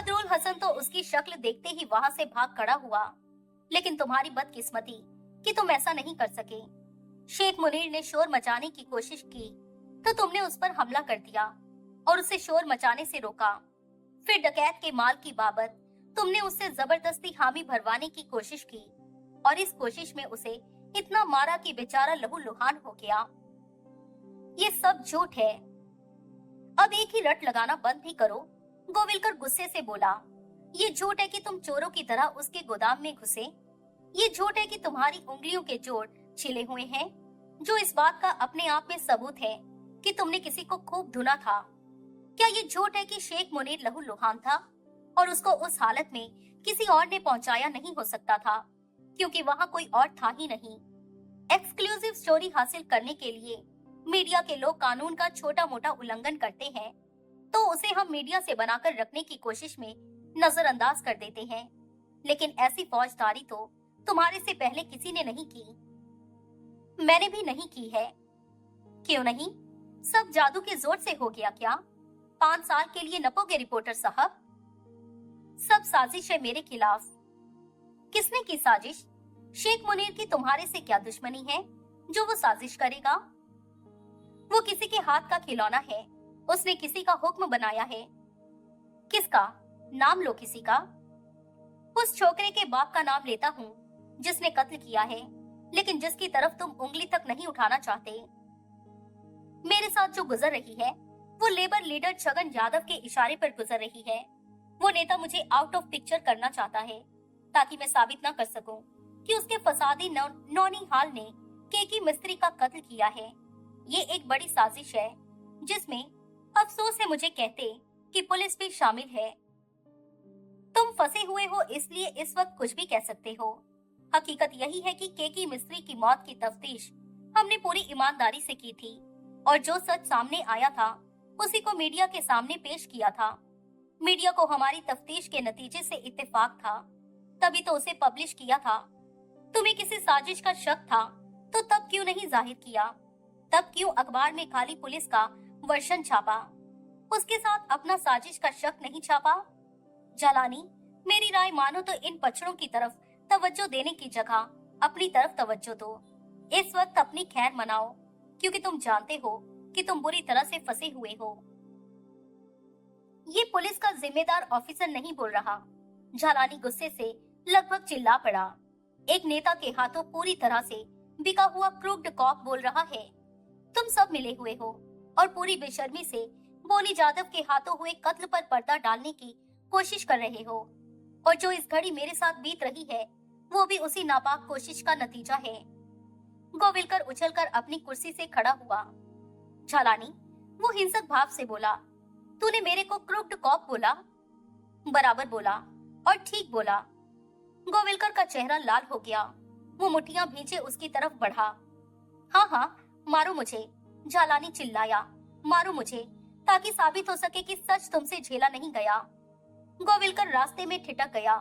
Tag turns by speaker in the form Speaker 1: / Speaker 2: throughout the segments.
Speaker 1: बदरुल हसन तो उसकी शक्ल देखते ही वहां से भाग खड़ा हुआ। लेकिन तुम्हारी बदकिस्मती कि तुम ऐसा नहीं कर सके। शेख मुनीर ने शोर मचाने की कोशिश की तो तुमने उस पर हमला कर दिया और उसे शोर मचाने से रोका। फिर डकैत के माल की बाबत तुमने उससे जबरदस्ती हामी भरवाने की कोशिश की और इस कोशिश में उसे इतना मारा कि बेचारा लहूलुहान हो गया। ये सब झूठ है। अब एक ही रट लगाना बंद भी करो। गोविलकर गुस्से से बोला। ये झूठ है कि तुम चोरों की तरह उसके गोदाम में घुसे। ये झूठ है कि तुम्हारी उंगलियों के जोड़ छिले हुए हैं, जो इस बात का अपने आप में सबूत है कि तुमने किसी को खूब धुना था। क्या ये झूठ है कि शेख मुनीर लहूलुहान था और उसको उस हालत में किसी और ने पहुंचाया नहीं हो सकता था, क्योंकि वहां कोई और था ही नहीं। एक्सक्लूसिव स्टोरी हासिल करने के लिए मीडिया के लोग कानून का छोटा मोटा उल्लंघन करते हैं तो उसे हम मीडिया से बनाकर रखने की कोशिश में नजरअंदाज कर देते हैं। लेकिन ऐसी फौजदारी तो तुम्हारे से पहले किसी ने नहीं की। मैंने भी नहीं की है। क्यों नहीं? सब जादू के जोर से हो गया क्या? 5 साल के लिए नपोगे रिपोर्टर साहब? सब साजिश है मेरे खिलाफ। किसने की साजिश? शेख मुनीर की तुम्हारे से क्या दुश्मनी है जो वो साजिश करेगा? वो किसी के हाथ का खिलौना है। उसने किसी का हुक्म बनाया है। किसका? नाम लो किसी का। उस छोकरे के बाप का नाम लेता हूँ जिसने कत्ल किया है, लेकिन जिसकी तरफ तुम उंगली तक नहीं उठाना चाहते। मेरे साथ जो गुजर रही है वो लेबर लीडर छगन यादव के इशारे पर गुजर रही है। वो नेता मुझे आउट ऑफ पिक्चर करना चाहता है ताकि मैं साबित न कर सकूं कि उसके फसादी नौनिहाल ने केकी मिस्त्री का कत्ल किया है। ये एक बड़ी साजिश है जिसमें अफसोस है मुझे कहते कि पुलिस भी शामिल है। तुम फंसे हुए हो इसलिए इस वक्त कुछ भी कह सकते हो। हकीकत यही है कि केकी मिस्त्री की मौत की तफ्तीश हमने पूरी ईमानदारी से की थी और जो सच सामने आया था उसी को मीडिया के सामने पेश किया था। मीडिया को हमारी तफ्तीश के नतीजे से इत्तेफाक था, तभी तो उसे पब्लिश किया था। तुम्हें किसी साजिश का शक था तो तब क्यों नहीं जाहिर किया? तब क्यों अखबार में खाली पुलिस का वर्षन छापा, उसके साथ अपना साजिश का शक नहीं छापा? जालानी, मेरी राय मानो तो इन पछड़ों की तरफ तवज्जो देने की जगह अपनी तरफ तवज्जो दो। इस वक्त अपनी खैर मनाओ, क्योंकि तुम जानते हो कि तुम बुरी तरह से फंसे हुए हो। ये पुलिस का जिम्मेदार ऑफिसर नहीं बोल रहा। झालानी गुस्से से लगभग चिल्ला पड़ा। एक नेता के हाथों पूरी तरह से बिका हुआ क्रूक्ड कॉप बोल रहा है। तुम सब मिले हुए हो और पूरी बेशर्मी से बोनी जादव के हाथों हुए कत्ल पर पर्दा डालने की कोशिश कर रहे हो, और जो इस घड़ी मेरे साथ बीत रही है वो भी उसी नापाक कोशिश का नतीजा है। गोविलकर उछलकर अपनी कुर्सी से खड़ा हुआ। झालानी, वो हिंसक भाव से बोला, तूने मेरे को क्रूक्ड कॉप बोला? बराबर बोला और ठीक बोला। गोविलकर का चेहरा लाल हो गया। वो मुठ्ठियां भींचे उसकी तरफ बढ़ा। हाँ हाँ, मारो मुझे, झालानी चिल्लाया। मारो मुझे ताकि साबित हो सके कि सच तुमसे झेला नहीं गया। गोविलकर रास्ते में ठिठक गया।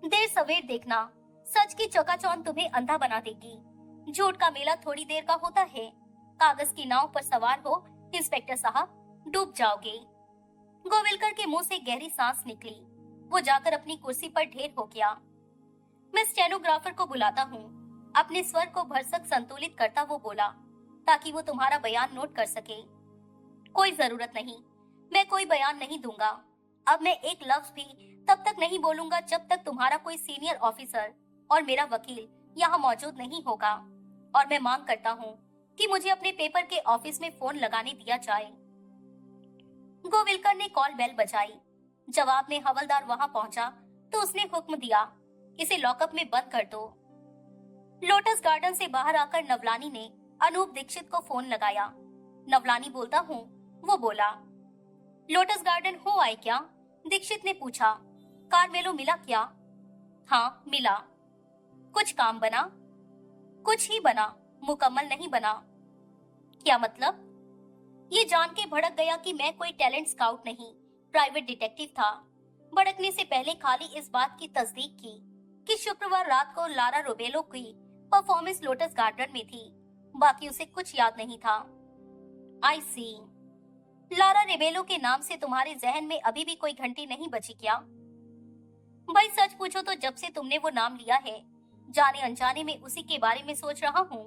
Speaker 1: देर सवेर देखना, सच की चकाचौंध तुम्हें अंधा बना देगी। झूठ का मेला थोड़ी देर का होता है। कागज की नाव पर सवार हो इंस्पेक्टर साहब, डूब जाओगे। गोविलकर के मुंह से गहरी सांस निकली। वो जाकर अपनी कुर्सी पर ढेर हो गया। मैं स्टेनोग्राफर को बुलाता हूँ। अपने स्वर को भरसक संतुलित करता वो बोला, ताकि वो तुम्हारा बयान नोट कर सके। कोई जरूरत नहीं, मैं कोई बयान नहीं दूंगा। अब मैं एक लफ्ज भी तब तक नहीं बोलूंगा जब तक तुम्हारा कोई सीनियर ऑफिसर और मेरा वकील यहाँ मौजूद नहीं होगा। और मैं मांग करता हूँ कि मुझे अपने पेपर के ऑफिस में फोन लगाने दिया जाए। गोविलकर ने कॉल बेल बजाई। जवाब में हवलदार वहां पहुंचा तो उसने हुक्म दिया, इसे लॉकअप में बंद कर दो। लोटस गार्डन से बाहर आकर नवलानी ने अनूप दीक्षित को फोन लगाया। नवलानी बोलता हूँ, वो बोला। लोटस गार्डन हो आए क्या? दीक्षित ने पूछा। कारमेलो मिला क्या? हाँ मिला। कुछ काम बना? कुछ ही बना, मुकम्मल नहीं बना। क्या मतलब? ये जान के भड़क गया कि मैं कोई टैलेंट स्काउट नहीं, प्राइवेट डिटेक्टिव था। भड़कने से पहले खाली इस बात की तस्दीक की कि शुक्रवार रात को लारा रोबेलो की परफॉर्मेंस लोटस गार्डन में थी। बाकी उसे कुछ याद नहीं था। आई सी। लारा रेबेलो के नाम से तुम्हारे जहन में अभी भी कोई घंटी नहीं बची क्या? भाई सच पूछो तो जब से तुमने वो नाम लिया है, जाने अनजाने में उसी के बारे में सोच रहा हूँ।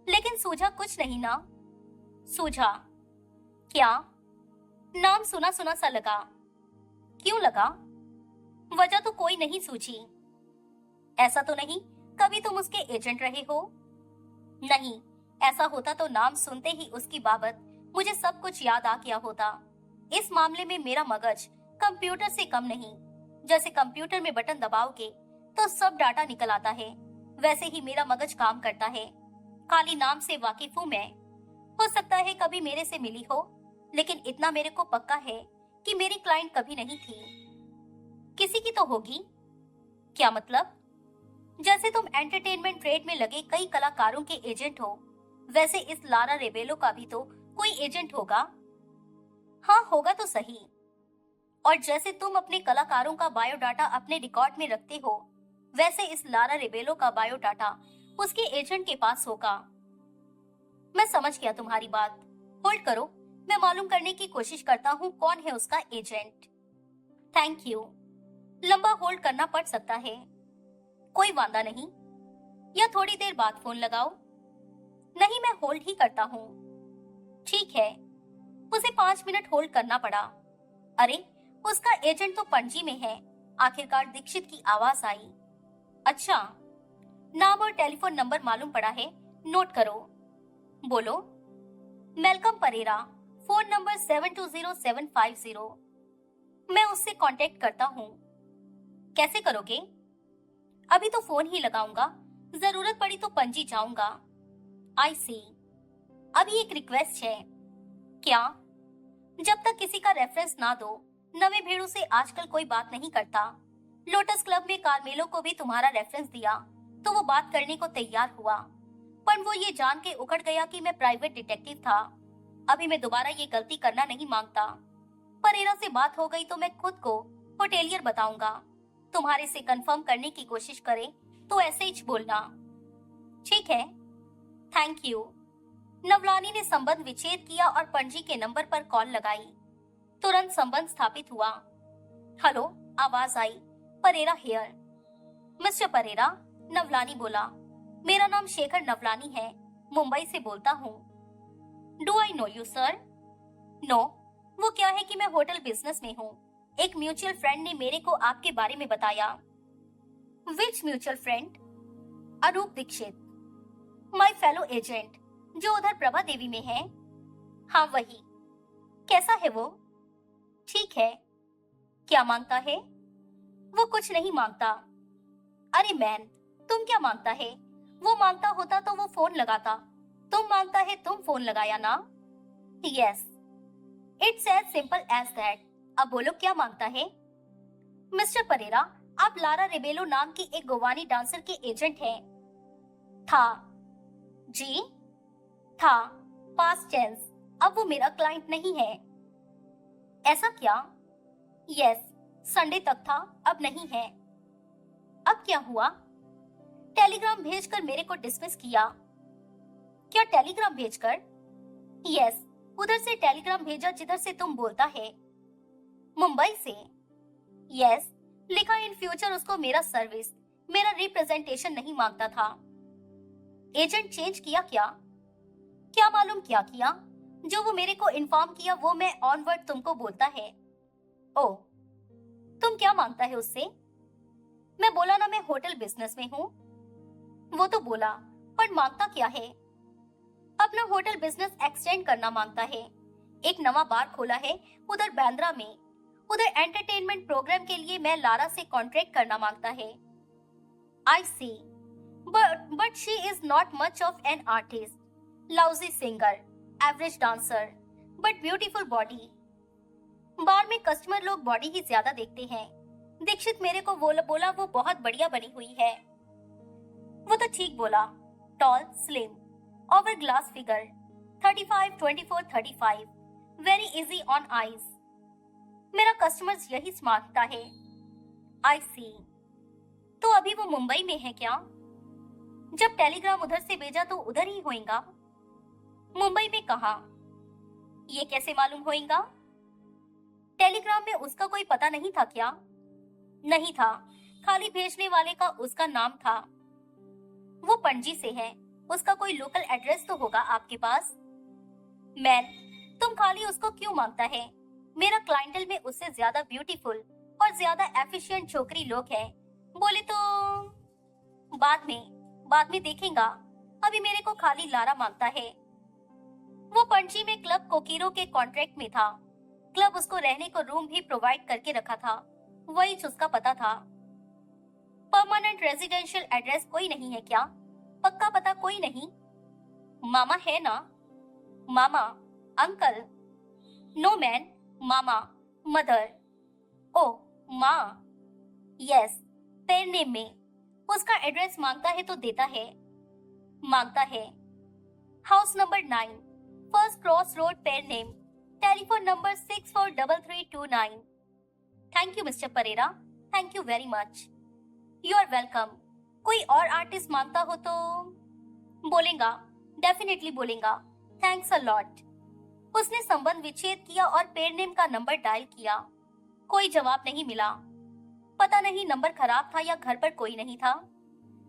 Speaker 1: लेकिन सूझा कुछ नहीं ना? सूझा क्या? नाम सुना सुना सा लगा। क्यों लगा? वजह तो कोई नहीं सूझी। ऐसा तो नहीं कभी तुम उसके एजेंट रहे हो? नहीं, ऐसा होता तो नाम सुनते ही उसकी बाबत मुझे सब कुछ याद आ गया होता। इस मामले में मेरा मगज कंप्यूटर से कम नहीं। जैसे कंप्यूटर में बटन दबाओगे तो सब डाटा निकल आता है, वैसे ही मेरा मगज काम करता है। खाली नाम से वाकिफ हूँ मैं। हो सकता है कभी मेरे से मिली हो, लेकिन इतना मेरे को पक्का है कि मेरी क्लाइंट कभी नहीं थी। किसी की तो होगी। क्या मतलब? जैसे तुम एंटरटेनमेंट ट्रेड में लगे कई कलाकारों के एजेंट हो, वैसे इस लारा रेबेलो का भी तो कोई एजेंट होगा। हाँ होगा तो सही। और जैसे तुम अपने कलाकारों का बायोडाटा अपने रिकॉर्ड में रखते हो, वैसे इस लारा रेबेलो का बायोडाटा उसके एजेंट के पास होगा। मैं समझ गया तुम्हारी बात। होल्ड करो, मैं मालूम करने की कोशिश करता हूँ कौन है उसका एजेंट। Thank you. लंबा होल्ड करना पड़ सकता है। कोई वांदा नहीं, या थोड़ी देर बाद फोन लगाओ। नहीं, मैं होल्ड ही करता हूँ। ठीक है। उसे 5 मिनट होल्ड करना पड़ा। अरे, उसका एजेंट तो पणजी में है। आखिरकार दीक्षित की आवाज आई। अच्छा, नाम और टेलीफोन नंबर मालूम पड़ा है, नोट करो। बोलो। Malcolm Pereira, phone number 720750। मैं उससे कांटेक्ट करता हूँ। कैसे करोगे? अभी तो फोन ही लगाऊंगा, जरूरत पड़ी तो पणजी जाऊंगा। आई सी। अभी एक रिक्वेस्ट है। क्या? जब तक किसी का रेफरेंस ना दो, नवे भेड़ों से आजकल कोई बात नहीं करता। लोटस क्लब में कारमेलो को भी तुम्हारा रेफरेंस दिया तो वो बात करने को तैयार हुआ, पर वो ये जान के उखड़ गया कि मैं प्राइवेट डिटेक्टिव था। अभी मैं दोबारा ये गलती करना नहीं मांगता। परेरा से बात हो गई तो मैं खुद को होटेलियर बताऊंगा। तुम्हारे से कंफर्म करने की कोशिश करे तो ऐसे ही बोलना। ठीक है, थैंक यू। नवलानी ने संबंध विच्छेद किया और पणजी के नंबर पर कॉल लगाई। तुरंत संबंध स्थापित हुआ। हेलो, आवाज आई। परेरा हियर। मिस्टर परेरा, नवलानी बोला। मेरा नाम शेखर नवलानी है, मुंबई से बोलता हूँ। Do I know you sir? No. वो क्या है कि मैं होटल बिजनेस में हूँ। एक म्यूचुअल फ्रेंड ने मेरे को आपके बारे में बताया। Which mutual friend? Aroop Dixit, my fellow agent, जो उधर प्रभा देवी में है। हाँ वही। कैसा है वो? ठीक है। क्या मांगता है? वो कुछ नहीं मांगता। अरे मैन, तुम क्या मांगता है? वो मांगता होता तो वो फोन लगाता। तुम मांगता है तुम फोन लगाया ना? Yes, it's as simple as that. अब बोलो क्या मांगता है? मिस्टर परेरा, आप लारा रेबेलो नाम की एक गोवानी डांसर के एजेंट हैं। था। जी? था, पास्ट टेंस। अब वो मेरा क्लाइंट नहीं है। ऐसा क्या? यस, संडे तक था, अब नहीं है। अब क्या हुआ? टेलीग्राम भेजकर मेरे को डिसमिस किया। क्या टेलीग्राम भेजकर? यस, उधर से टेलीग्राम भेजा जिधर से तुम बोलता है। मुंबई से? यस, लिखा इन फ्यूचर उसको मेरा सर्विस, मेरा रिप्रेजेंटेशन नहीं मांगता था। एजेंट चेंज किया क्या? क्या मालूम क्या किया? जो वो मेरे को इन्फॉर्म किया वो मैं ऑनवर्ड तुमको बोलता है। ओ, तुम क्या मांगता है उससे? मैं बोला ना मैं होटल बिजनेस में हूँ। वो तो बोला, पर मांगता क्या है? अपना होटल बिजनेस एक्सटेंड करना मांगता है। एक नवा बार खोला है उधर बांद्रा में। उधर एंटरटेनमेंट प्रोग्राम के लिए मैं लारा से कॉन्ट्रैक्ट करना मांगता है। I see, but she is not much of an artist, lousy singer, average dancer, but beautiful body. बार में कस्टमर लोग बॉडी ही ज्यादा देखते हैं। दीक्षित मेरे को बोला वो बहुत बढ़िया बनी हुई है। वो तो ठीक बोला। Tall, slim, hourglass figure, 35, 24, 35, very easy on eyes. मेरा कस्टमर्स यही मांगता है। आई सी। तो अभी वो मुंबई में है क्या? जब टेलीग्राम उधर से भेजा तो उधर ही होएगा। मुंबई में कहा? ये कैसे मालूम होएगा? टेलीग्राम में उसका कोई पता नहीं था क्या? नहीं था, खाली भेजने वाले का उसका नाम था। वो पणजी से है, उसका कोई लोकल एड्रेस तो होगा आपके पास। मैन, तुम खाली उसको क्यों मांगता है? मेरा क्लाइंटल में उससे ज्यादा ब्यूटीफुल और ज्यादा एफिशिएंट छोकरी लोग हैं। बोले तो बाद में देखेगा। अभी मेरे को खाली लारा मांगता है। वो पणजी में क्लब कोकीरो के कॉन्ट्रैक्ट में था। क्लब उसको रहने को रूम भी प्रोवाइड करके रखा था। वही उसका पता था। परमानेंट रेजिडेंशियल एड्रेस कोई नहीं है क्या? पक्का पता कोई नहीं? मामा है ना? मामा, अंकल? नो मैन, मामा, मदर। ओ, माँ। यस, पेन नेम में। उसका एड्रेस मांगता है तो देता है। मांगता है। House number 9, first cross road, पेर नेम। Telephone number 643329। Thank you mister Perera, thank you very much. You are welcome. कोई और आर्टिस्ट मांगता हो तो बोलेगा, डेफिनेटली बोलेगा। Thanks a lot. उसने संबंध विच्छेद किया और पेर नेम का नंबर डायल किया। कोई जवाब नहीं मिला। पता नहीं नंबर खराब था या घर पर कोई नहीं था।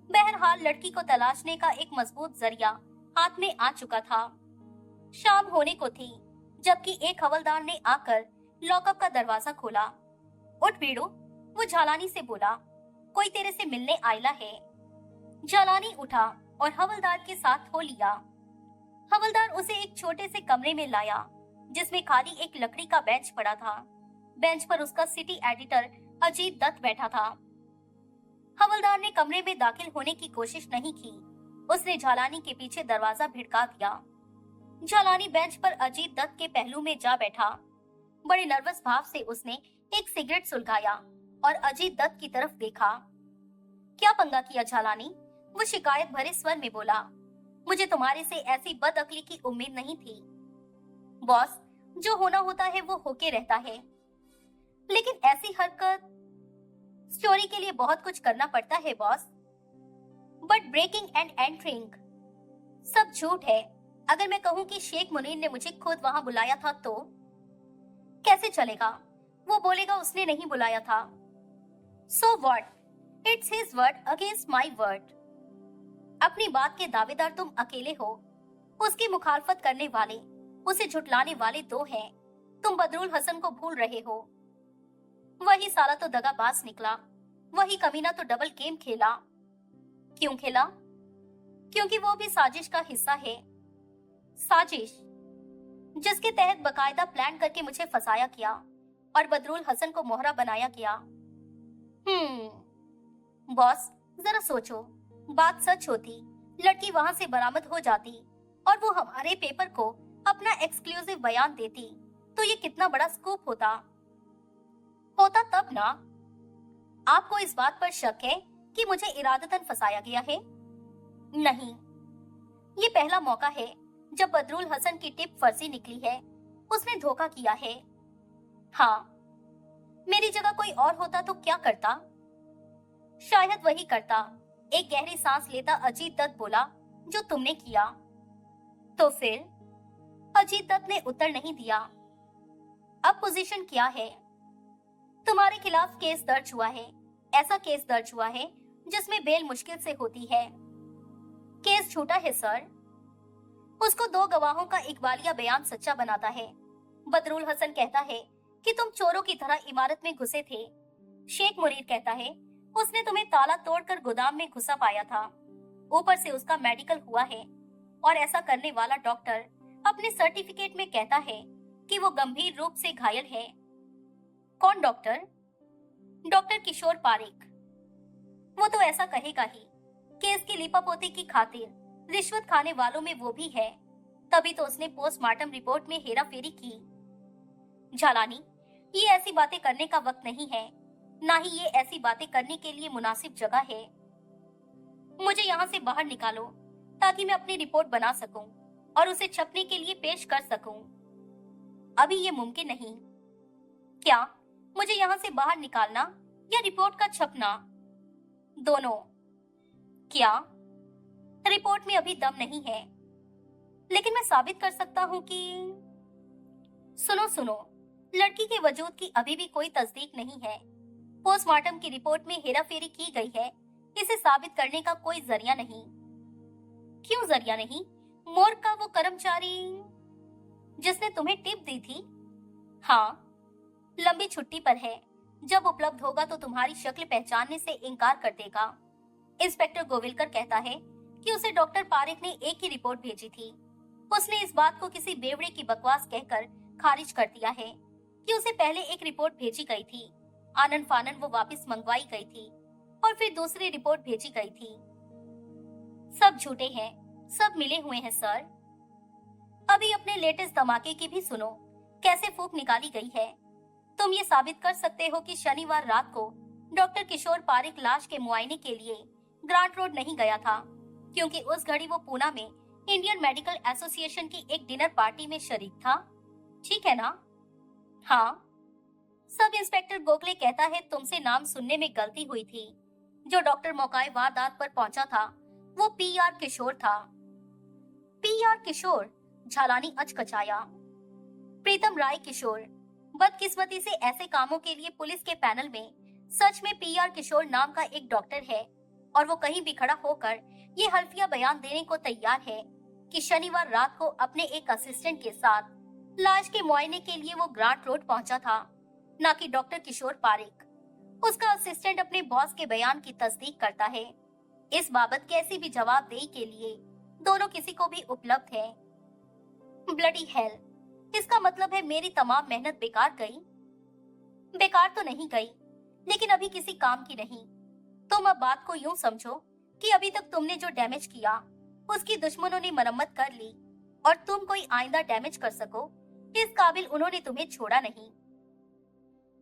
Speaker 1: बहरहाल लड़की को तलाशने का एक मजबूत जरिया हाथ में आ चुका था। शाम होने को थी जबकि एक हवलदार ने आकर लॉकअप का दरवाजा खोला। उठ बेड़ो, वो झालानी से बोला, कोई तेरे से मिलने आयला है। झालानी उठा और हवलदार के साथ हो लिया। हवलदार उसे एक छोटे से कमरे में लाया जिसमें खाली एक लकड़ी का बेंच पड़ा था। बेंच पर उसका सिटी एडिटर अजीत दत्त बैठा था। हवलदार ने कमरे में दाखिल होने की कोशिश नहीं की। उसने झालानी के पीछे दरवाजा भिड़का दिया। झालानी बेंच पर अजीत दत्त के पहलू में जा बैठा। बड़े नर्वस भाव से उसने एक सिगरेट सुलगाया और अजीत दत्त की तरफ देखा। क्या पंगा किया झालानी? वो शिकायत भरे स्वर में बोला। मुझे तुम्हारे से ऐसी बदअक्ली की उम्मीद नहीं थी। बॉस, जो होना होता है वो होके रहता है, लेकिन ऐसी हरकत, स्टोरी के लिए बहुत कुछ करना पड़ता है boss. But breaking and entering सब झूठ है। अगर मैं कहूँ कि शेख मुनीर ने मुझे खुद वहां बुलाया था तो कैसे चलेगा? वो बोलेगा उसने नहीं बुलाया था। So what? It's his word against my word. अपनी बात के दावेदार तुम अकेले हो। उसकी मुखालफत करने वाले, उसे झुटलाने वाले दो हैं। तुम बदरुल हसन को भूल रहे हो। वही साला तो दगाबाज निकला। वही कमीना तो डबल गेम खेला। क्यों खेला? क्योंकि वो भी साजिश का हिस्सा है। साजिश जिसके तहत बकायदा प्लान करके मुझे फंसाया गया और बदरुल हसन को मोहरा बनाया गया। बॉस, जरा सोचो, बात सच होती, लड़की वहां से बरामद हो जाती और वो हमारे पेपर को अपना एक्सक्लूसिव बयान देती, तो ये कितना बड़ा स्कूप होता तब ना। आपको इस बात पर शक है कि मुझे इरादतन फंसाया गया है? नहीं, ये पहला मौका है जब बदरुल हसन की टिप फर्जी निकली है। उसने धोखा किया है। हाँ, मेरी जगह कोई और होता तो क्या करता? शायद वही करता। एक गहरी सांस लेता अजीत दत्त बोला, जो तुमने किया। तो फिर? अजीत दत्त ने उत्तर नहीं दिया। अब पोजीशन क्या है? तुम्हारे खिलाफ केस दर्ज हुआ है। ऐसा केस दर्ज हुआ है जिसमें बेल मुश्किल से होती है। केस झूठा है सर। उसको दो गवाहों का इकबालिया बयान सच्चा बनाता है। बदरुल हसन कहता है कि तुम चोरों की तरह इमारत में घुसे थे। शेख मुनीर कहता है उसने तुम्हें ताला तोड़कर गोदाम में घुसा पाया था। ऊपर से उसका मेडिकल हुआ है और ऐसा करने वाला डॉक्टर अपने सर्टिफिकेट में कहता है कि वो गंभीर रूप से घायल है। कौन डॉक्टर? डॉक्टर किशोर पारेख। वो तो ऐसा कहेगा ही। केस की लिपापोती की खातिर रिश्वत खाने वालों में वो भी है। तभी तो उसने पोस्टमार्टम रिपोर्ट में हेराफेरी की। झालानी, ये ऐसी बातें करने का वक्त नहीं है, ना ही ये ऐसी बातें करने के लिए मुनासिब जगह है। मुझे यहाँ से बाहर निकालो ताकि मैं अपनी रिपोर्ट बना सकूं और उसे छपने के लिए पेश कर सकूं। अभी ये मुमकिन नहीं। क्या मुझे यहाँ से बाहर निकालना या रिपोर्ट का छपना? दोनों। क्या? रिपोर्ट में अभी दम नहीं है, लेकिन मैं साबित कर सकता हूँ कि सुनो सुनो, लड़की के वजूद की अभी भी कोई तस्दीक नहीं है। पोस्टमार्टम की रिपोर्ट में हेराफेरी की गई है। इसे साबित करने का कोई जरिया नहीं। क्यों जरिया नहीं? मोर्ग का वो कर्मचारी जिसने तुम्हें टिप दी थी? हाँ, लंबी छुट्टी पर है। जब उपलब्ध होगा तो तुम्हारी शक्ल पहचानने से इनकार कर देगा। इंस्पेक्टर गोविलकर कहता है कि उसे डॉक्टर पारेख ने एक ही रिपोर्ट भेजी थी। उसने इस बात को किसी बेवड़े की बकवास कहकर खारिज कर दिया है कि उसे पहले एक रिपोर्ट भेजी गई थी, आनन फानन वो वापस मंगवाई गई थी और फिर दूसरी रिपोर्ट भेजी गई थी। सब झूठे हैं, सब मिले हुए हैं सर। अभी अपने लेटेस्ट धमाके की भी सुनो, कैसे फूंक निकाली गई है। तुम ये साबित कर सकते हो कि शनिवार रात को डॉक्टर किशोर पारेख लाश के मुआयने के लिए ग्रांट रोड नहीं गया था, क्योंकि उस घड़ी वो पूना में इंडियन मेडिकल एसोसिएशन की एक डिनर पार्टी में शरीक था। ठीक है ना? हाँ। सब इंस्पेक्टर गोखले कहता है तुमसे नाम सुनने में गलती हुई थी। जो डॉक्टर मौकाए वारदात पर पहुंचा था वो पीआर किशोर था। पीआर किशोर? झालानी अचकचाया। प्रीतम राय किशोर। बदकिस्मती से ऐसे कामों के लिए पुलिस के पैनल में सच में पीआर किशोर नाम का एक डॉक्टर है और वो कहीं भी खड़ा होकर ये हल्फिया बयान देने को तैयार है कि शनिवार रात को अपने एक असिस्टेंट के साथ लाश के मुआयने के लिए वो ग्रांट रोड पहुंचा था, ना कि डॉक्टर किशोर पारेख। उसका असिस्टेंट अपने बॉस के बयान की तस्दीक करता है। इस बाबत कैसी भी जवाबदेही के लिए दोनों किसी को भी उपलब्ध है। ब्लडी हेल, इसका मतलब है मेरी तमाम मेहनत बेकार गई? बेकार तो नहीं गई, लेकिन अभी किसी काम की नहीं। तुम अब बात को यूं समझो कि अभी तक तुमने जो डैमेज किया उसकी दुश्मनों ने मरम्मत कर ली और तुम कोई आइंदा डैमेज कर सको इस काबिल उन्होंने तुम्हें छोड़ा नहीं।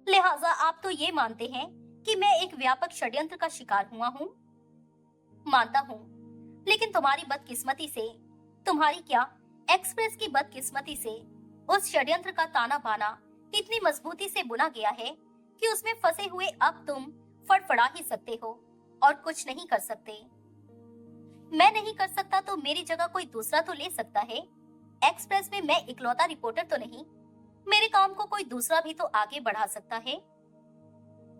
Speaker 1: लिहाजा आप तो ये मानते हैं कि मैं एक व्यापक षड्यंत्र का शिकार हुआ हूँ? मानता हूँ, लेकिन तुम्हारी बदकिस्मती से, तुम्हारी क्या एक्सप्रेस की बदकिस्मती से उस षड्यंत्र का ताना बाना इतनी मजबूती से बुना गया है कि उसमें फंसे हुए अब तुम फड़फड़ा ही सकते हो और कुछ नहीं कर सकते। मैं नहीं कर सकता तो मेरी जगह कोई दूसरा तो ले सकता है। एक्सप्रेस में मैं इकलौता रिपोर्टर तो नहीं, मेरे काम को कोई दूसरा भी तो आगे बढ़ा सकता है।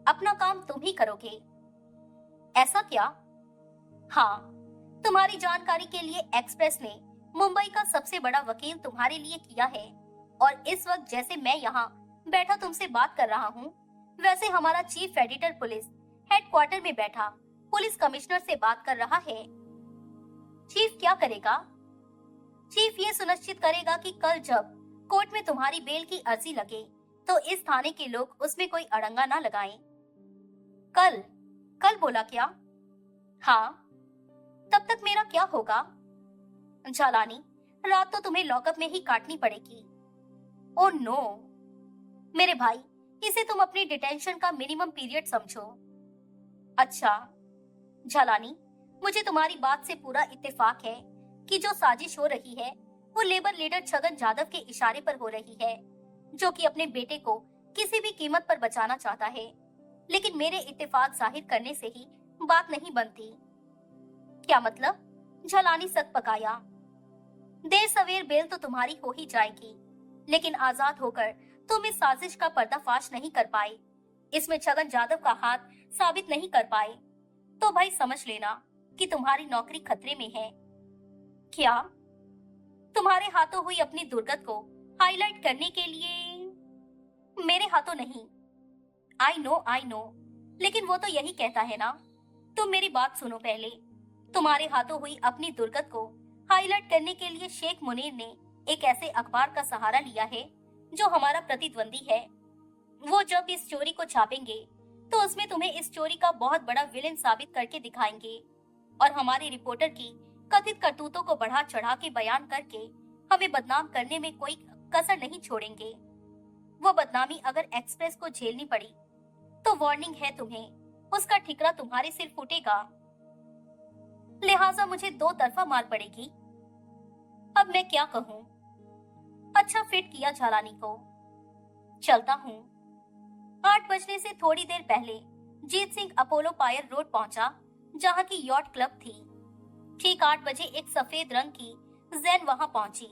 Speaker 1: अपना काम तुम ही करोगे। ऐसा क्या? हाँ, तुम्हारी जानकारी के लिए एक्सप्रेस ने मुंबई का सबसे बड़ा वकील तुम्हारे लिए किया है और इस वक्त जैसे मैं यहाँ बैठा तुमसे बात कर रहा हूँ, वैसे हमारा चीफ एडिटर पुलिस हेडक्वार्टर में बैठा पुलिस कमिश्नर से बात कर रहा है। चीफ क्या करेगा? चीफ ये सुनिश्चित करेगा कि कल जब कोर्ट में तुम्हारी बेल की अर्जी लगे तो इस थाने के लोग उसमें कोई अड़ंगा ना लगाएं। कल? कल बोला क्या? हाँ। तब तक मेरा क्या होगा? झालानी, रात तो तुम्हें लॉकअप में ही काटनी पड़ेगी। ओह नो मेरे भाई, इसे तुम अपनी डिटेंशन का मिनिमम पीरियड समझो। अच्छा झालानी, मुझे तुम्हारी बात से पूरा इत्तेफाक है कि जो साजिश हो रही है वो लेबर लीडर छगन यादव के इशारे पर हो रही है, जो कि अपने बेटे को किसी भी कीमत पर बचाना चाहता है। लेकिन मेरे इत्तेफाक जाहिर करने से ही बात नहीं बनती। क्या मतलब? झलानी सक पकाया। देर सवेर बेल तो तुम्हारी हो ही जाएगी, लेकिन आजाद होकर तुम इस साजिश का पर्दाफाश नहीं कर पाए, इसमें छगन यादव का हाथ साबित नहीं कर पाए, तो भाई समझ लेना कि तुम्हारी नौकरी खतरे में है। क्या? तुम्हारे हाथों हुई अपनी दुर्गत को हाईलाइट करने के लिए? मेरे हाथों नहीं। आई नो, लेकिन वो तो यही कहता है ना। तुम मेरी बात सुनो पहले। तुम्हारे हाथों हुई अपनी दुर्गत को हाईलाइट करने के लिए शेख मुनीर ने एक ऐसे अखबार का सहारा लिया है जो हमारा प्रतिद्वंदी है। वो जब इस चोरी को छापेंगे तो उसमें तुम्हें इस चोरी का बहुत बड़ा विलेन साबित करके दिखाएंगे और हमारे रिपोर्टर की कथित करतूतों को बढ़ा चढ़ा के बयान करके हमें बदनाम करने में कोई कसर नहीं छोड़ेंगे। वो बदनामी अगर एक्सप्रेस को झेलनी पड़ी तो वार्निंग है तुम्हें, उसका ठिकरा तुम्हारे सिर फूटेगा। लिहाजा मुझे दो तरफा मार पड़ेगी। अब मैं क्या कहूँ? अच्छा फिट किया झालानी को। चलता हूँ। 8 बजने से थोड़ी देर पहले जीत सिंह अपोलो पायर रोड पहुंचा, जहाँ की यॉट क्लब थी। ठीक 8 बजे एक सफेद रंग की जैन वहां पहुंची।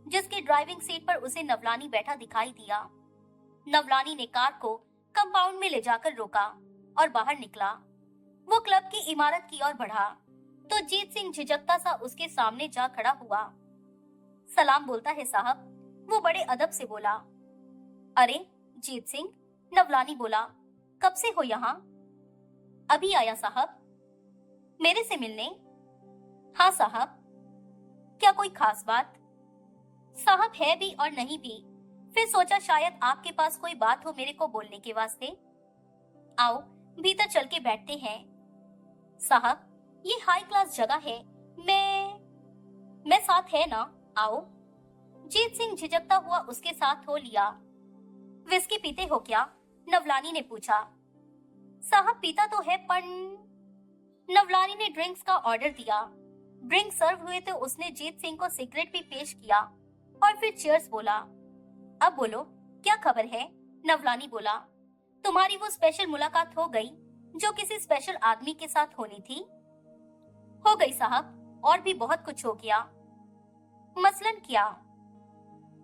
Speaker 1: जिसकी ड्राइविंग सीट पर उसे नवलानी बैठा दिखाई दिया। नवलानी ने कार को कंपाउंड में ले जाकर रोका और बाहर निकला। वो क्लब की इमारत की ओर बढ़ा तो जीत सिंह झिझकता सा उसके सामने जा खड़ा हुआ। सलाम बोलता है साहब, वो बड़े अदब से बोला। अरे जीत सिंह, नवलानी बोला, कब से हो यहाँ? अभी आया साहब। मेरे से मिलने? हाँ साहब। क्या कोई खास बात? साहब है भी और नहीं भी, फिर सोचा शायद आपके पास कोई बात हो मेरे को बोलने के वास्ते। आओ भीतर चल के बैठते हैं। साहब ये हाई क्लास जगह है, मैं साथ है ना, आओ। जीत सिंह झिझकता हुआ उसके साथ हो लिया। विस्की पीते हो क्या? नवलानी ने पूछा। साहब पीता तो है पर। नवलानी ने ड्रिंक्स का ऑर्डर दिया। ड्रिंक सर्व हुए तो उसने जीत सिंह को सिगरेट भी पेश किया और फिर चीयर्स बोला। अब बोलो क्या खबर है? नवलानी बोला। तुम्हारी वो स्पेशल मुलाकात हो गई जो किसी स्पेशल आदमी के साथ होनी थी? हो गई साहब, और भी बहुत कुछ हो गया। मसलन क्या?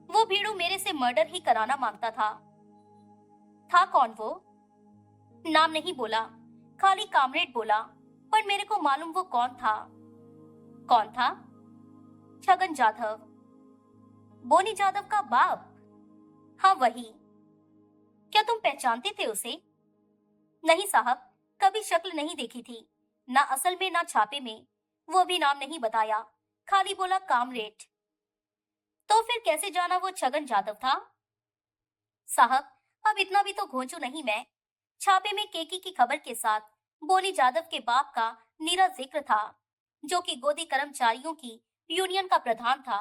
Speaker 1: वो भीड़ू मेरे से मर्डर ही कराना मांगता था। था कौन वो? नाम नहीं बोला, खाली कामरेड बोला, पर मेरे को मालूम वो कौन था। कौन था? छगन जाधव। बोनी जाधव का बाप? हाँ वही। क्या तुम पहचानते थे उसे? नहीं साहब, कभी शक्ल नहीं देखी थी, ना असल में ना छापे में। वो भी नाम नहीं बताया, खाली बोला कामरेड। तो फिर कैसे जाना वो छगन जाधव था? साहब अब इतना भी तो घोंचू नहीं मैं। छापे में केकी की खबर के साथ बोनी जाधव के बाप का नीरा जिक्र था, जो कि गोदी कर्मचारियों की यूनियन का प्रधान था।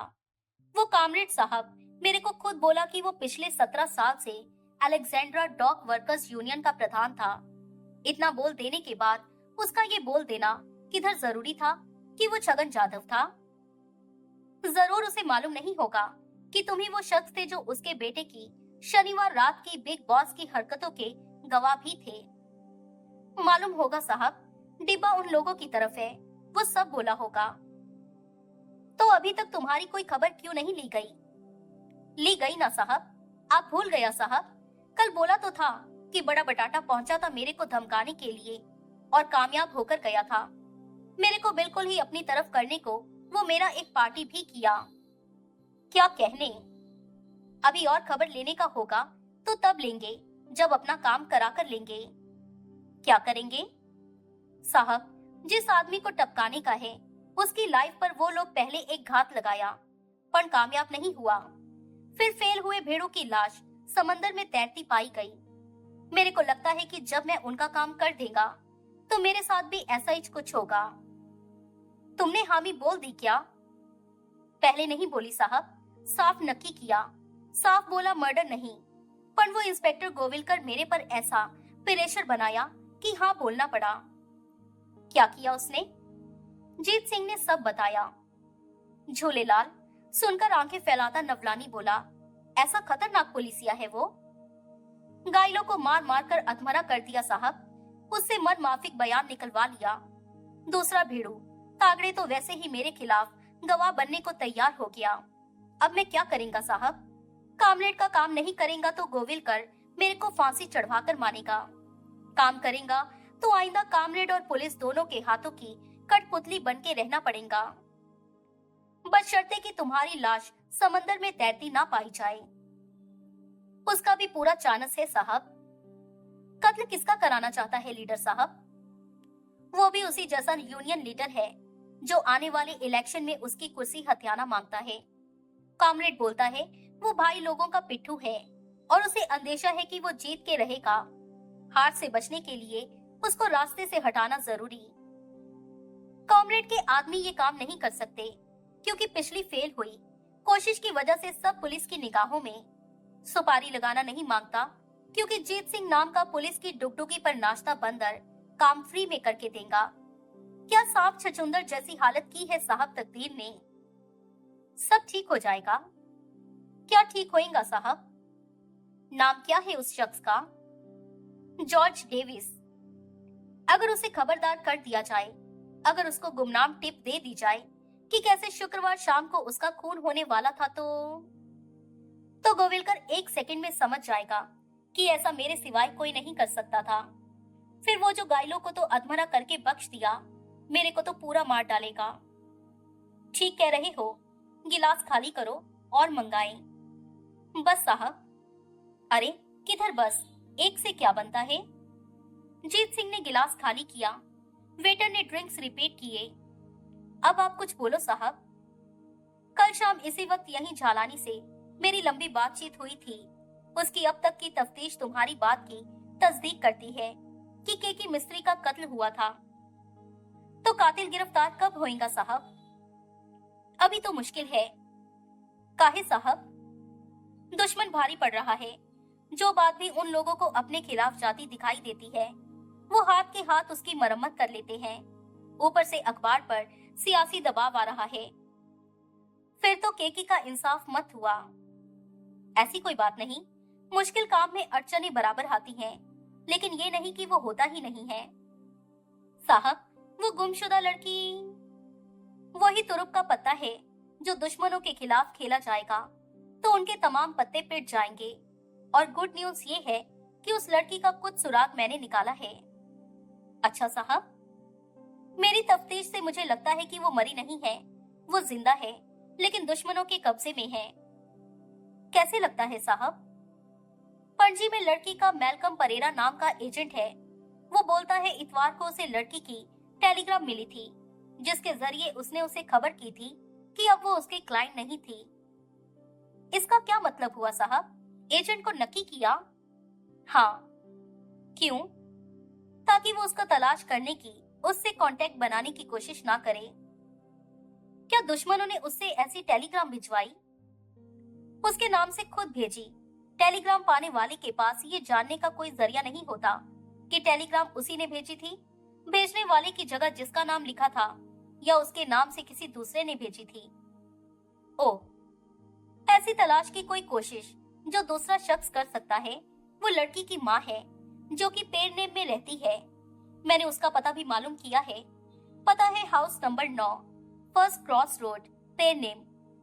Speaker 1: वो कामरेड साहब मेरे को खुद बोला कि वो पिछले 17 साल से अलेक्जेंड्रा डॉक वर्कर्स यूनियन का प्रधान था। इतना बोल देने के बाद उसका ये बोल देना किधर जरूरी था कि वो छगन जाधव था? जरूर उसे मालूम नहीं होगा कि तुम ही वो शख्स थे जो उसके बेटे की शनिवार रात की बिग बॉस की हरकतों के गवाह भी थे। मालूम होगा साहब, डिब्बा उन लोगों की तरफ है, वो सब बोला होगा। तो अभी तक तुम्हारी कोई खबर क्यों नहीं ली गई? ली गई ना साहब, आप भूल गया साहब। कल बोला तो था कि बड़ा बटाटा पहुंचा था मेरे को धमकाने के लिए और कामयाब होकर गया था। मेरे को बिल्कुल ही अपनी तरफ करने को वो मेरा एक पार्टी भी किया। क्या कहने? अभी और खबर लेने का होगा तो तब लेंगे जब अपना काम करा कर लेंगे। क्या करेंगे? साहब जिस आदमी को टपकाने का है उसकी लाइफ पर वो लोग पहले एक घात लगाया पर कामयाब नहीं हुआ। फिर फेल हुए भेड़ों की लाश समंदर में तैरती पाई गई। मेरे को लगता है कि जब मैं उनका काम कर देगा तो मेरे साथ भी ऐसा ही कुछ होगा। तुमने हामी बोल दी क्या? पहले नहीं बोली साहब, साफ नक्की किया। साफ बोला मर्डर नहीं, पर वो इंस्पेक्टर गोविलकर मेरे पर ऐसा प्रेशर बनाया कि हाँ बोलना पड़ा। क्या किया उसने? जीत सिंह ने सब बताया। झूलेलाल, सुनकर आंखें फैलाता नवलानी बोला, ऐसा खतरनाक पुलिसिया है वो? घायलों को मार मार कर अधमरा कर दिया साहब, उससे मन माफिक बयान निकलवा लिया। दूसरा भीड़ू तागड़े तो वैसे ही मेरे खिलाफ गवाह बनने को तैयार हो गया। अब मैं क्या करेंगा साहब? कामरेड का काम नहीं करेंगा तो गोविलकर मेरे को फांसी चढ़वाकर मानेगा। काम करेंगा तो आइंदा कामरेड और पुलिस दोनों के हाथों की कठपुतली बन के रहना पड़ेगा, बशर्ते कि तुम्हारी लाश समंदर में तैरती ना पाई जाए। उसका भी पूरा चांस है साहब। कत्ल किसका कराना चाहता है लीडर साहब? वो भी उसी जैसा यूनियन लीडर है जो आने वाले इलेक्शन में उसकी कुर्सी हथियाना मांगता है। कामरेड बोलता है वो भाई लोगों का पिट्ठू है और उसे अंदेशा है कि वो जीत के रहेगा। हार से बचने के लिए उसको रास्ते से हटाना जरूरी। कामरेड के आदमी ये काम नहीं कर सकते क्योंकि पिछली फेल हुई कोशिश की वजह से सब पुलिस की निगाहों में। सुपारी लगाना नहीं मांगता क्योंकि जीत सिंह नाम का पुलिस की डुगडुगी पर नाश्ता बंदर काम फ्री में करके देगा। क्या सांप छछूंदर जैसी हालत की है साहब तकदीर ने। सब ठीक हो जाएगा। क्या ठीक होएगा साहब? नाम क्या है उस शख्स का? George Davis. अगर उसे खबरदार कर दिया जाए, अगर उसको गुमनाम टिप दे दी जाए कि कैसे शुक्रवार शाम को उसका खून होने वाला था, तो गोविलकर 1 सेकंड में समझ जाएगा कि ऐसा मेरे सिवाय कोई नहीं कर सकता था। फिर वो जो घायलों को तो अधमरा करके बख्श दिया, मेरे को तो पूरा मार डालेगा। ठीक कह रहे हो, गिलास खाली करो और मंगाएं। बस साहब। अरे किधर बस, एक से क्या बनता है। जीत सिंह ने गिलास खाली किया। वेटर ने ड्रिंक्स रिपीट किए। अब आप कुछ बोलो साहब। कल शाम इसी वक्त यहीं झालानी से मेरी लंबी बातचीत हुई थी। उसकी अब तक की तफ्तीश तुम्हारी बात की तस्दीक करती है कि केकी मिस्त्री का कत्ल हुआ था। तो कातिल गिरफ्तार कब होएगा साहब? अभी तो मुश्किल है। काहे साहब? दुश्मन भारी पड़ रहा है। जो बात भी उन लोगों को अपने खिलाफ जाती दिखाई देती है, वो हाथ के हाथ उसकी मरम्मत कर लेते हैं। ऊपर से अखबार पर सियासी दबाव आ रहा है। फिर तो केकी का इंसाफ मत हुआ। ऐसी कोई बात नहीं, मुश्किल काम में अड़चनें बराबर आती हैं, लेकिन ये नहीं कि वो होता ही नहीं है। साहब, वो गुमशुदा लड़की वही तुरुप का पत्ता है जो दुश्मनों के खिलाफ खेला जाएगा तो उनके तमाम पत्ते पिट जाएंगे। और गुड न्यूज ये है कि उस लड़की का कुछ सुराग मैंने निकाला है। अच्छा साहब, मेरी तफ्तीश से मुझे लगता है कि वो मरी नहीं है, वो जिंदा है, लेकिन दुश्मनों के कब्जे में है। कैसे लगता है साहब? पणजी में लड़की का मैल्कम परेरा नाम का एजेंट है। वो बोलता है इतवार को उसे लड़की की टेलीग्राम मिली थी, जिसके जरिए उसने उसे खबर की थी कि अब वो उसके क्लाइंट नहीं थी। इसका क्या मतलब हुआ साहब? एजेंट को नक्की किया? हाँ। क्यों? ताकि वो उसका तलाश करने की, उससे कांटेक्ट बनाने की कोशिश ना करे। क्या दुश्मनों ने उससे ऐसी टेलीग्राम भिजवाई? उसके नाम से खुद भेजी। टेलीग्राम पाने वाले के पास ये जानने का कोई जरिया नहीं होता कि टेलीग्राम उसी ने भेजी थी, भेजने वाले की जगह जिसका नाम लिखा था, या उसके नाम से किसी दूसरे ने भेजी थी। ओह, ऐसी तलाश की कोई कोशिश जो दूसरा शख्स कर सकता है वो लड़की की माँ है, जो कि पेड़नेम में रहती है। मैंने उसका पता भी मालूम किया है। पता है house number 9, first cross road, पेड़नेम,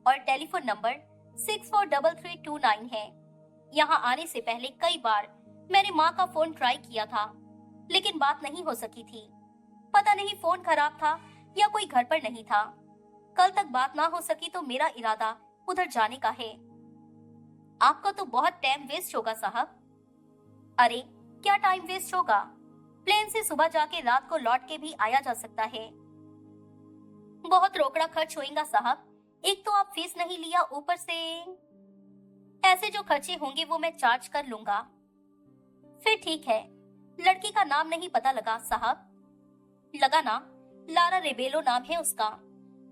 Speaker 1: और टेलीफोन नंबर 643329 है। यहाँ आने से पहले कई बार मैंने माँ का फोन ट्राई किया था, लेकिन बात नहीं हो सकी थी। पता नहीं फोन खराब था या कोई घर पर नहीं था। कल तक बात ना हो सकी तो मेरा इरादा उधर जाने का है। आपका तो बहुत टाइम वेस्ट होगा साहब। अरे क्या टाइम वेस्ट होगा? प्लेन से सुबह जाके रात को लौट के भी आया जा सकता है। बहुत रोकड़ा खर्च होएगा साहब। एक तो आप फीस नहीं लिया, ऊपर से ऐसे जो खर्चे होंगे वो मैं चार्ज कर लूंगा। फिर ठीक है। लड़की का नाम नहीं पता लगा साहब? लगा ना, लारा रेबेलो नाम है उसका।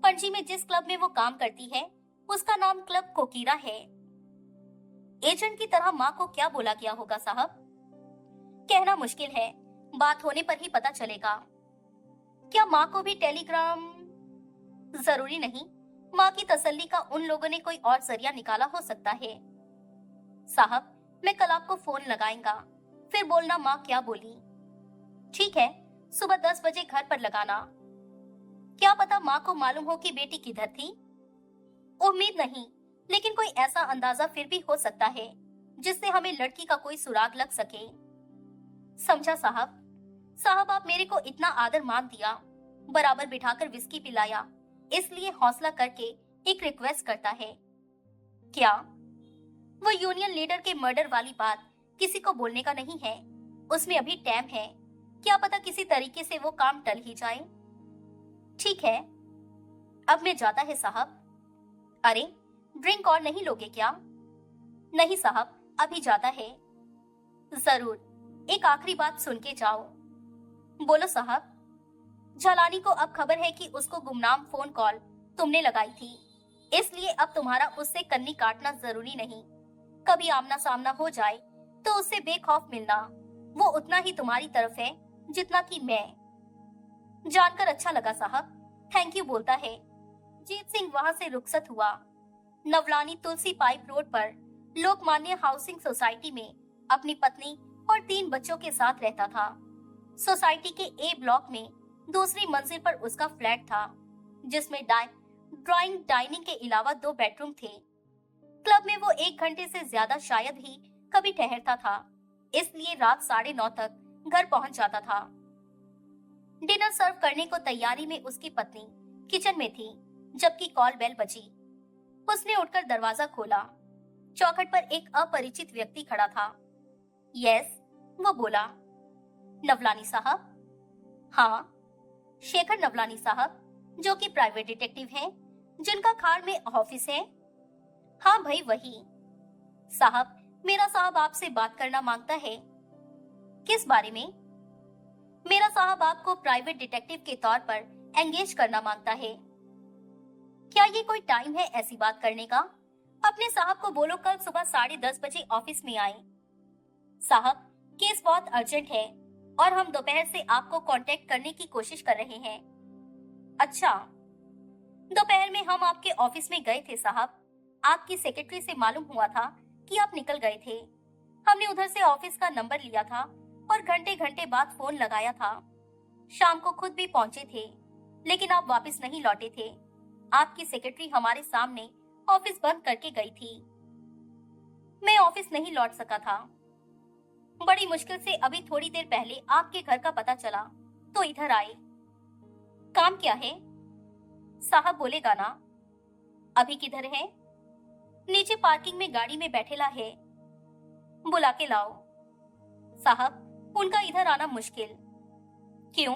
Speaker 1: पणजी में जिस क्लब में वो काम करती है उसका नाम क्लब कोकीरा है। एजेंट की तरह माँ को क्या बोला गया होगा साहब? कहना मुश्किल है, बात होने पर ही पता चलेगा। क्या माँ को भी टेलीग्राम? जरूरी नहीं। माँ की तसल्ली का उन लोगों ने कोई और जरिया निकाला हो सकता है। साहब, मैं कल आपको फोन लगाएगा, फिर बोलना माँ क्या बोली। ठीक है, सुबह 10 बजे घर पर लगाना। क्या पता माँ को मालूम हो कि बेटी किधर थी? उम्मीद नहीं, लेकिन कोई ऐसा अंदाजा फिर भी हो सकता है जिससे हमें लड़की का कोई सुराग लग सके। समझा साहब। साहब, आप मेरे को इतना आदर मान दिया, बराबर बिठाकर विस्की पिलाया, इसलिए हौसला करके एक रिक्वेस्ट करता है। क्या? वो यूनियन लीडर के मर्डर वाली बात किसी को बोलने का नहीं है। उसमें अभी टाइम है। क्या पता किसी तरीके से वो काम टल ही जाए। ठीक है, अब मैं जाता है साहब। अरे, ड्रिंक और नहीं लोगे क्या? नहीं साहब, अभी जाता है। जरूर, एक आखिरी बात सुन के जाओ। बोलो साहब। झालानी को अब खबर है कि उसको गुमनाम फोन कॉल तुमने लगाई थी, इसलिए अब तुम्हारा उससे कन्नी काटना जरूरी नहीं। कभी आमना सामना हो जाए तो उससे बेखौफ मिलना। वो उतना ही तुम्हारी तरफ है जितना कि मैं। जानकर अच्छा लगा साहब, थैंक यू बोलता है। जीत सिंह वहां से रुखसत हुआ। नवलानी तुलसी पाइप रोड पर लोकमान्य हाउसिंग सोसाइटी में अपनी पत्नी और 3 बच्चों के साथ रहता था। सोसाइटी के ए ब्लॉक में दूसरी मंजिल पर उसका फ्लैट था, जिसमें ड्राइंग, डाइनिंग के अलावा 2 बेडरूम थे। क्लब में वो 1 घंटे से ज्यादा शायद ही कभी ठहरता था, इसलिए रात 9:30 तक घर पहुंच जाता था। डिनर सर्व करने को तैयारी में उसकी पत्नी किचन में थी, जबकि कॉल बेल बजी। उसने उठकर दरवाजा खोला। चौखट पर एक अपरिचित व्यक्ति खड़ा था। यस, वो बोला। नवलानी साहब? हाँ, शेखर नवलानी साहब, जो कि प्राइवेट डिटेक्टिव हैं, जिनका खार में ऑफिस है। हाँ भाई, वही। साहब, मेरा साहब आपसे बात करना मांगता है। किस बारे में? मेरा साहब आपको प्राइवेट डिटेक्टिव के तौर पर एंगेज करना मांगता है। क्या ये कोई टाइम है ऐसी बात करने का? अपने साहब को बोलो कल सुबह 10:30 बजे ऑफिस में आए। साहब, केस बहुत अर्जेंट है और हम दोपहर से आपको कांटेक्ट करने की कोशिश कर रहे हैं। अच्छा, दोपहर में हम आपके ऑफिस में गए थे साहब। आपकी सेक्रेटरी से मालूम हुआ था कि आप निकल गए थे। हमने उधर से ऑफिस का नंबर लिया था और घंटे घंटे बाद फोन लगाया था। शाम को खुद भी पहुंचे थे, लेकिन आप वापस नहीं लौटे थे। आपकी सेक्रेटरी हमारे सामने ऑफिस बंद करके गई थी। मैं ऑफिस नहीं लौट सका था। बड़ी मुश्किल से अभी थोड़ी देर पहले आपके घर का पता चला तो इधर आए। काम क्या है? साहब बोलेगा ना। अभी किधर है? नीचे पार्किंग में गाड़ी में बैठेला है। बुला के लाओ। साहब, उनका इधर आना मुश्किल। क्यों?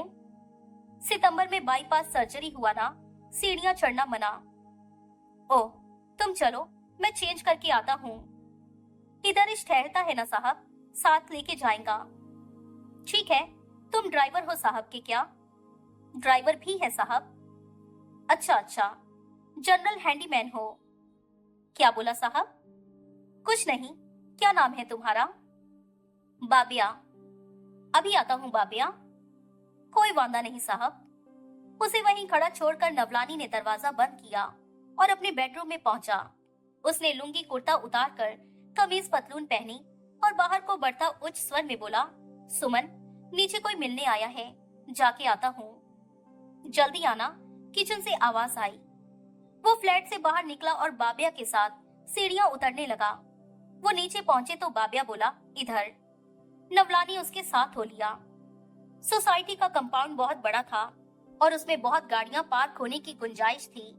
Speaker 1: सितंबर में बाईपास सर्जरी हुआ ना, सीढ़ियां चढ़ना मना। ओह, तुम चलो, मैं चेंज करके आता हूँ। इधर इस ठहरता है ना साहब, साथ लेके जाएगा। ठीक है, तुम ड्राइवर हो साहब के क्या? ड्राइवर भी है साहब। अच्छा अच्छा, जनरल हैंडीमैन हो। क्या बोला साहब? कुछ नहीं, क्या नाम है तुम्हारा? बाबिया। अभी आता हूँ बाबिया। कोई वांदा नहीं साहब। उसे वहीं खड़ा छोड़कर नवलानी ने दरवाजा बंद किया और अपने बेडरूम में पहुंचा। उसने लुंगी कुर्ता उतारकर कमीज पतलून पहनी और बाहर को बढ़ता उच्च स्वर में बोला, सुमन, नीचे कोई मिलने आया है, जाके आता हूँ। जल्दी आना। किचन से आवाज आई। वो फ्लैट से बाहर निकला और बाबिया के साथ सीढ़ियां उतरने लगा। वो नीचे पहुंचे तो बाबिया बोला, इधर। नवलानी उसके साथ हो लिया। सोसाइटी का कंपाउंड बहुत बड़ा था और उसमें बहुत गाड़ियां पार्क होने की गुंजाइश थी।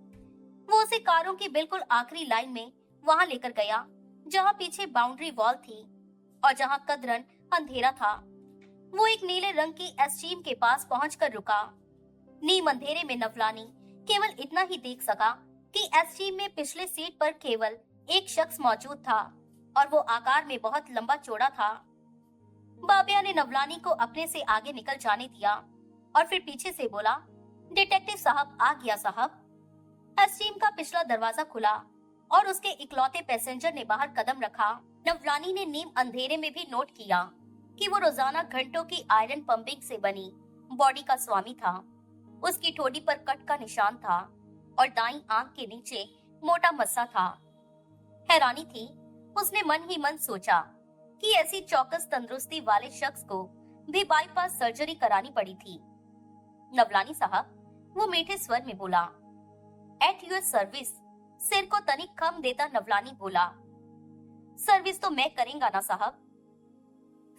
Speaker 1: वो उसे कारों की बिल्कुल आखिरी लाइन में वहां लेकर गया, जहां पीछे बाउंड्री वॉल थी और जहां कदरन अंधेरा था। वो एक नीले रंग की एस्टीम के पास पहुंचकर रुका। नीम अंधेरे में नवलानी केवल इतना ही देख सका कि एस्टीम में पिछले सीट पर केवल एक शख्स मौजूद था और वो आकार में बहुत लंबा चौड़ा था। बाबिया ने नवलानी को अपने से आगे निकल जाने दिया और फिर पीछे से बोला, डिटेक्टिव साहब आ गया साहब। एस्टीम का पिछला दरवाजा खुला और उसके इकलौते पैसेंजर ने बाहर कदम रखा। नवलानी ने नीम अंधेरे में भी नोट किया कि वो रोजाना घंटों की आयरन पंपिंग से बनी बॉडी का स्वामी था। उसकी ठोड़ी पर कट का निशान था और दाईं आंख के नीचे मोटा मस्सा था। हैरानी थी, उसने मन ही मन सोचा कि ऐसी चौकस तंदुरुस्ती वाले शख्स को भी बाईपास सर्जरी करानी पड़ी थी। नवलानी साहब, वो मीठे स्वर में बोला। At your service. सिर को तनिक खम देता नवलानी बोला, सर्विस तो मैं करेंगा ना साहब।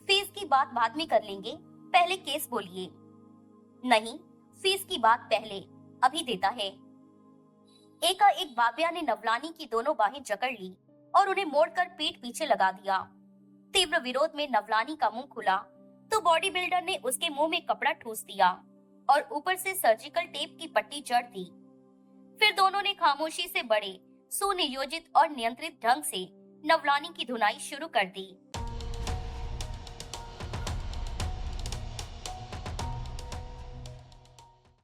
Speaker 1: फीस की बात बाद में कर लेंगे, पहले केस बोलिए। नहीं, फीस की बात पहले, अभी देता है। एकाएक बाबिया ने नवलानी की दोनों बाहें जकड़ ली और उन्हें मोड़कर पीठ पीछे लगा दिया। तीव्र विरोध में नवलानी का मुंह खुला तो बॉडी बिल्डर ने उसके मुंह में कपड़ा ठूस दिया और ऊपर से सर्जिकल टेप की पट्टी जड़ दी। फिर दोनों ने खामोशी से बड़े, सुनियोजित और नियंत्रित ढंग से नवलानी की धुनाई शुरू कर दी।